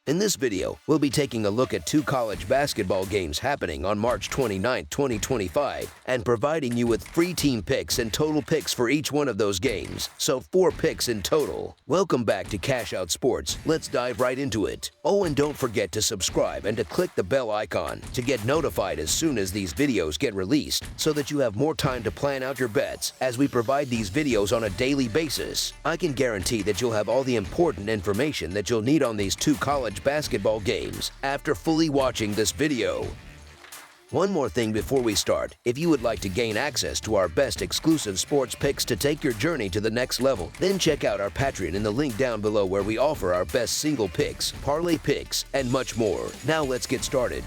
In this video, we'll be taking a look at two college basketball games happening on March 29, 2025, and providing you with free team picks and total picks for each one of those games, so 4 picks in total. Welcome back to Cash Out Sports. Let's dive right into it. Oh, and don't forget to subscribe and to click the bell icon to get notified as soon as these videos get released, so that you have more time to plan out your bets as we provide these videos on a daily basis. I can guarantee that you'll have all the important information that you'll need on these two college basketball games after fully watching this video. One more thing before we start. If you would like to gain access to our best exclusive sports picks to take your journey to the next level, then check out our Patreon in the link down below, where we offer our best single picks, parlay picks, and much more. Now let's get started.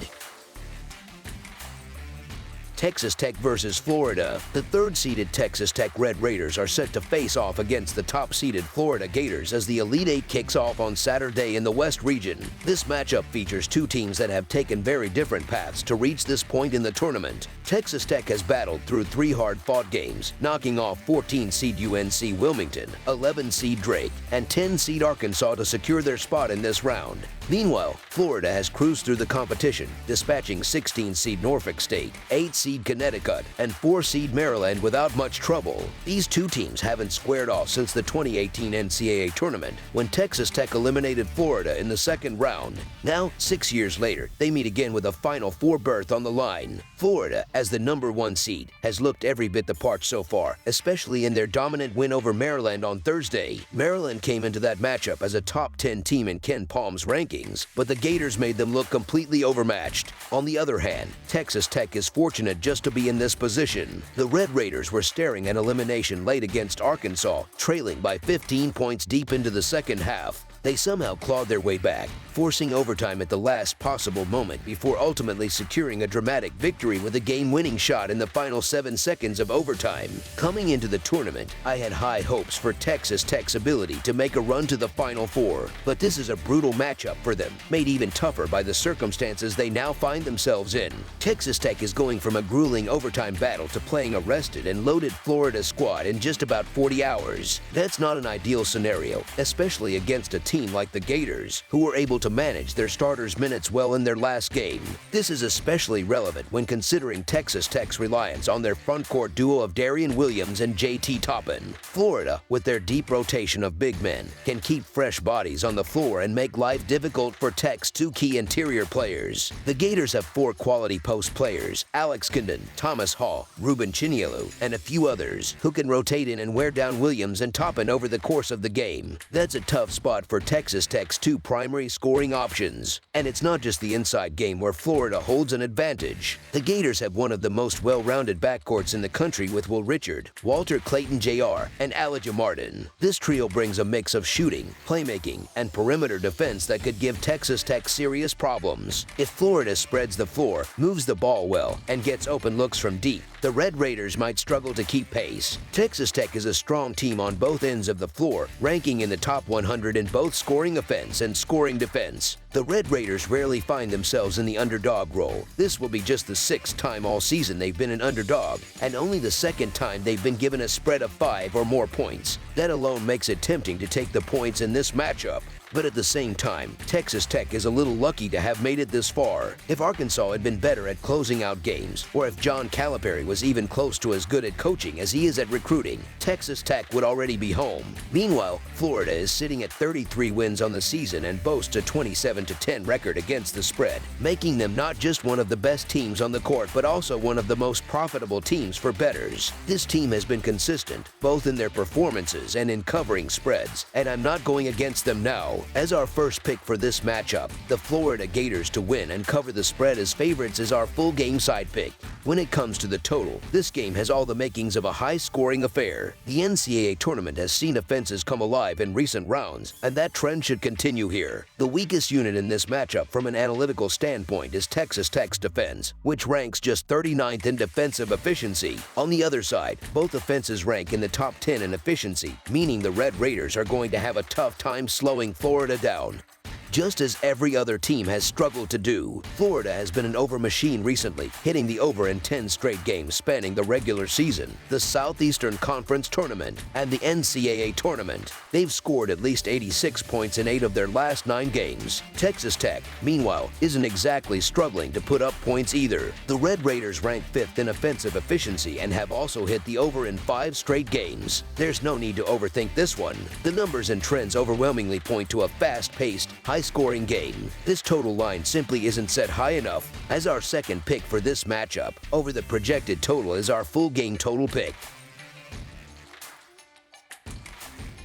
Texas Tech versus Florida. The third-seeded Texas Tech Red Raiders are set to face off against the top-seeded Florida Gators as the Elite Eight kicks off on Saturday in the West region. This matchup features two teams that have taken very different paths to reach this point in the tournament. Texas Tech has battled through 3 hard-fought games, knocking off 14-seed UNC Wilmington, 11-seed Drake, and 10-seed Arkansas to secure their spot in this round. Meanwhile, Florida has cruised through the competition, dispatching 16-seed Norfolk State, 8-seed Connecticut, and 4-seed Maryland without much trouble. These two teams haven't squared off since the 2018 NCAA tournament, when Texas Tech eliminated Florida in the second round. Now, 6 years later, they meet again with a Final Four berth on the line. Florida, as the #1 seed, has looked every bit the part so far, especially in their dominant win over Maryland on Thursday. Maryland came into that matchup as a top 10 team in Ken Palm's rankings, but the Gators made them look completely overmatched. On the other hand, Texas Tech is fortunate just to be in this position. The Red Raiders were staring at elimination late against Arkansas, trailing by 15 points deep into the second half. They somehow clawed their way back, forcing overtime at the last possible moment before ultimately securing a dramatic victory with a game-winning shot in the final 7 seconds of overtime. Coming into the tournament, I had high hopes for Texas Tech's ability to make a run to the Final Four, but this is a brutal matchup for them, made even tougher by the circumstances they now find themselves in. Texas Tech is going from a grueling overtime battle to playing a rested and loaded Florida squad in just about 40 hours. That's not an ideal scenario, especially against a team like the Gators, who were able to manage their starters' minutes well in their last game. This is especially relevant when considering Texas Tech's reliance on their front-court duo of Darian Williams and JT Toppin. Florida, with their deep rotation of big men, can keep fresh bodies on the floor and make life difficult for Tech's 2 key interior players. The Gators have 4 quality post players, Alex Kindon, Thomas Hall, Ruben Chinielu, and a few others, who can rotate in and wear down Williams and Toppin over the course of the game. That's a tough spot for Texas Tech's 2 primary scoring options. And it's not just the inside game where Florida holds an advantage. The Gators have one of the most well-rounded backcourts in the country with Will Richard, Walter Clayton Jr., and Elijah Martin. This trio brings a mix of shooting, playmaking, and perimeter defense that could give Texas Tech serious problems. If Florida spreads the floor, moves the ball well, and gets open looks from deep, the Red Raiders might struggle to keep pace. Texas Tech is a strong team on both ends of the floor, ranking in the top 100 in both scoring offense and scoring defense. The Red Raiders rarely find themselves in the underdog role. This will be just the 6th time all season they've been an underdog, and only the 2nd time they've been given a spread of 5 or more points. That alone makes it tempting to take the points in this matchup. But at the same time, Texas Tech is a little lucky to have made it this far. If Arkansas had been better at closing out games, or if John Calipari was even close to as good at coaching as he is at recruiting, Texas Tech would already be home. Meanwhile, Florida is sitting at 33 wins on the season and boasts a 27-10 record against the spread, making them not just one of the best teams on the court, but also one of the most profitable teams for bettors. This team has been consistent, both in their performances and in covering spreads, and I'm not going against them now. As our first pick for this matchup, the Florida Gators to win and cover the spread as favorites is our full game side pick. When it comes to the total, this game has all the makings of a high-scoring affair. The NCAA tournament has seen offenses come alive in recent rounds, and that trend should continue here. The weakest unit in this matchup from an analytical standpoint is Texas Tech's defense, which ranks just 39th in defensive efficiency. On the other side, both offenses rank in the top 10 in efficiency, meaning the Red Raiders are going to have a tough time slowing Florida down. Just as every other team has struggled to do, Florida has been an over machine recently, hitting the over in 10 straight games spanning the regular season, the Southeastern Conference Tournament, and the NCAA Tournament. They've scored at least 86 points in 8 of their last 9 games. Texas Tech, meanwhile, isn't exactly struggling to put up points either. The Red Raiders rank 5th in offensive efficiency and have also hit the over in 5 straight games. There's no need to overthink this one. The numbers and trends overwhelmingly point to a fast-paced, high-scoring game. This total line simply isn't set high enough. As our second pick for this matchup, over the projected total is our full game total pick.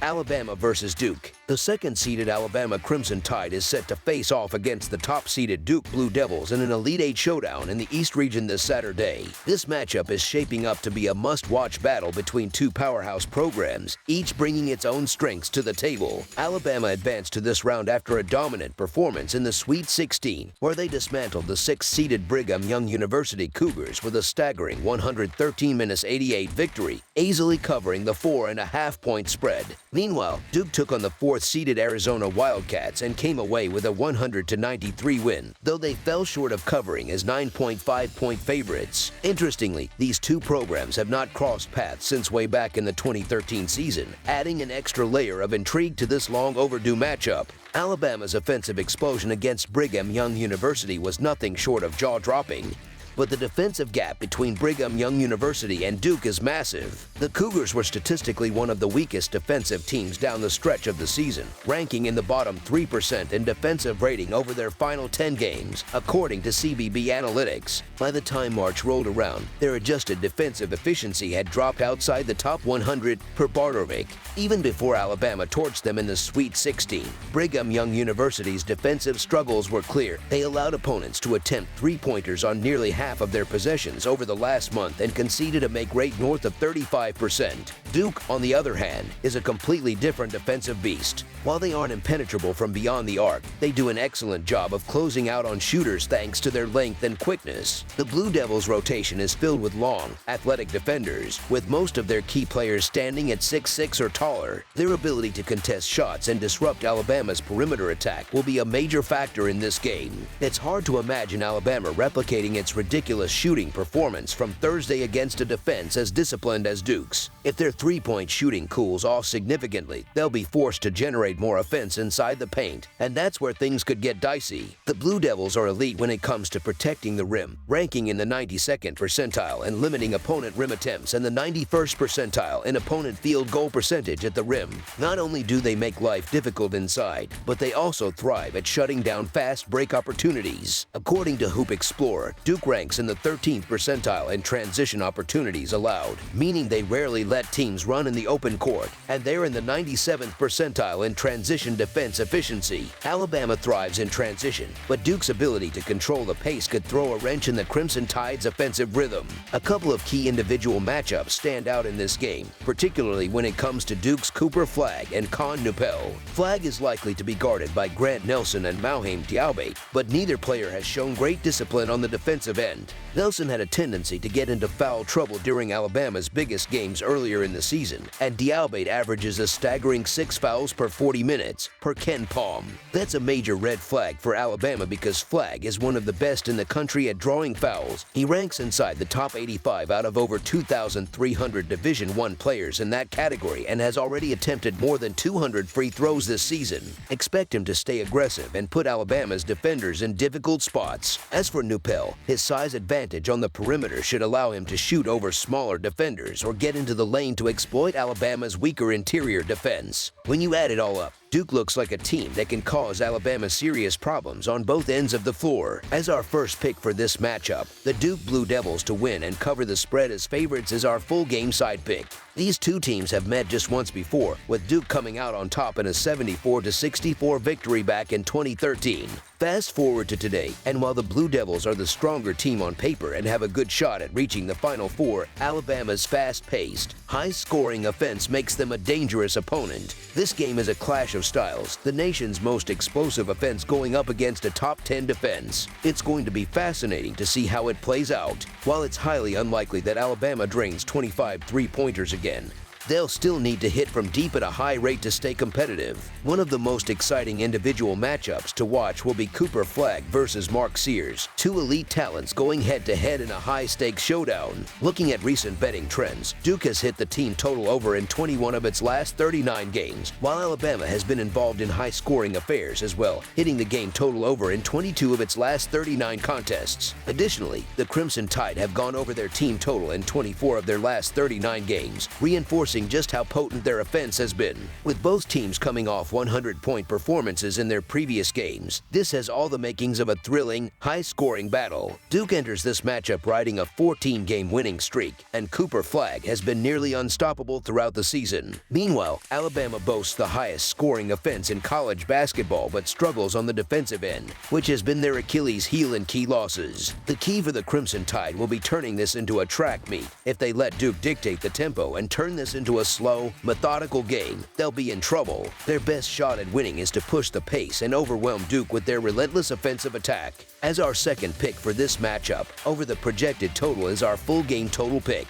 Alabama versus Duke. The second-seeded Alabama Crimson Tide is set to face off against the top-seeded Duke Blue Devils in an Elite Eight showdown in the East region this Saturday. This matchup is shaping up to be a must-watch battle between two powerhouse programs, each bringing its own strengths to the table. Alabama advanced to this round after a dominant performance in the Sweet 16, where they dismantled the 6th-seeded Brigham Young University Cougars with a staggering 113-88 victory, easily covering the 4.5-point spread. Meanwhile, Duke took on the 4th-seeded Arizona Wildcats and came away with a 100-93 win, though they fell short of covering as 9.5-point favorites. Interestingly, these two programs have not crossed paths since way back in the 2013 season, adding an extra layer of intrigue to this long-overdue matchup. Alabama's offensive explosion against Brigham Young University was nothing short of jaw-dropping. But the defensive gap between Brigham Young University and Duke is massive. The Cougars were statistically one of the weakest defensive teams down the stretch of the season, ranking in the bottom 3% in defensive rating over their final 10 games, according to CBB Analytics. By the time March rolled around, their adjusted defensive efficiency had dropped outside the top 100 per Bartovic. Even before Alabama torched them in the Sweet 16, Brigham Young University's defensive struggles were clear. They allowed opponents to attempt three-pointers on nearly half of their possessions over the last month and conceded a make rate north of 35%. Duke, on the other hand, is a completely different defensive beast. While they aren't impenetrable from beyond the arc, they do an excellent job of closing out on shooters thanks to their length and quickness. The Blue Devils' rotation is filled with long, athletic defenders, with most of their key players standing at 6'6" or taller. Their ability to contest shots and disrupt Alabama's perimeter attack will be a major factor in this game. It's hard to imagine Alabama replicating its ridiculous shooting performance from Thursday against a defense as disciplined as Duke's. If their three-point shooting cools off significantly, they'll be forced to generate more offense inside the paint, and that's where things could get dicey. The Blue Devils are elite when it comes to protecting the rim, ranking in the 92nd percentile and limiting opponent rim attempts and the 91st percentile in opponent field goal percentage at the rim. Not only do they make life difficult inside, but they also thrive at shutting down fast break opportunities. According to Hoop Explorer, Duke ranks in the 13th percentile in transition opportunities allowed, meaning they rarely let teams run in the open court, and they're in the 97th percentile in transition defense efficiency. Alabama thrives in transition, but Duke's ability to control the pace could throw a wrench in the Crimson Tide's offensive rhythm. A couple of key individual matchups stand out in this game, particularly when it comes to Duke's Cooper Flagg and Con Nupel. Flagg is likely to be guarded by Grant Nelson and Mauheim Diabaté, but neither player has shown great discipline on the defensive end. Nelson had a tendency to get into foul trouble during Alabama's biggest games earlier in the season, and Diabaté averages a staggering 6 fouls per 40 minutes, per Ken Palm. That's a major red flag for Alabama because Flagg is one of the best in the country at drawing fouls. He ranks inside the top 85 out of over 2,300 Division I players in that category and has already attempted more than 200 free throws this season. Expect him to stay aggressive and put Alabama's defenders in difficult spots. As for Nupel, his size advantage on the perimeter should allow him to shoot over smaller defenders or get into the lane to exploit Alabama's weaker interior defense. When you add it all up, Duke looks like a team that can cause Alabama serious problems on both ends of the floor. As our first pick for this matchup, the Duke Blue Devils to win and cover the spread as favorites is our full game side pick. These two teams have met just once before, with Duke coming out on top in a 74-64 victory back in 2013. Fast forward to today, and while the Blue Devils are the stronger team on paper and have a good shot at reaching the Final Four, Alabama's fast-paced, high-scoring offense makes them a dangerous opponent. This game is a clash of styles, the nation's most explosive offense going up against a top 10 defense. It's going to be fascinating to see how it plays out. While it's highly unlikely that Alabama drains 25 three-pointers again, they'll still need to hit from deep at a high rate to stay competitive. One of the most exciting individual matchups to watch will be Cooper Flagg versus Mark Sears, two elite talents going head-to-head in a high-stakes showdown. Looking at recent betting trends, Duke has hit the team total over in 21 of its last 39 games, while Alabama has been involved in high-scoring affairs as well, hitting the game total over in 22 of its last 39 contests. Additionally, the Crimson Tide have gone over their team total in 24 of their last 39 games, reinforcing just how potent their offense has been. With both teams coming off 100-point performances in their previous games, this has all the makings of a thrilling, high-scoring battle. Duke enters this matchup riding a 14-game winning streak, and Cooper Flagg has been nearly unstoppable throughout the season. Meanwhile, Alabama boasts the highest scoring offense in college basketball but struggles on the defensive end, which has been their Achilles heel in key losses. The key for the Crimson Tide will be turning this into a track meet. If they let Duke dictate the tempo and turn this into a slow, methodical game, they'll be in trouble. Their best shot at winning is to push the pace and overwhelm Duke with their relentless offensive attack. As our second pick for this matchup, over the projected total is our full game total pick.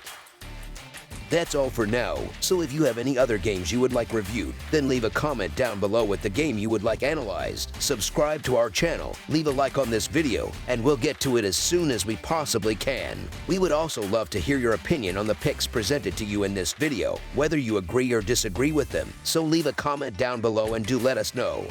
That's all for now, so if you have any other games you would like reviewed, then leave a comment down below with the game you would like analyzed. Subscribe to our channel, leave a like on this video, and we'll get to it as soon as we possibly can. We would also love to hear your opinion on the picks presented to you in this video, whether you agree or disagree with them, so leave a comment down below and do let us know.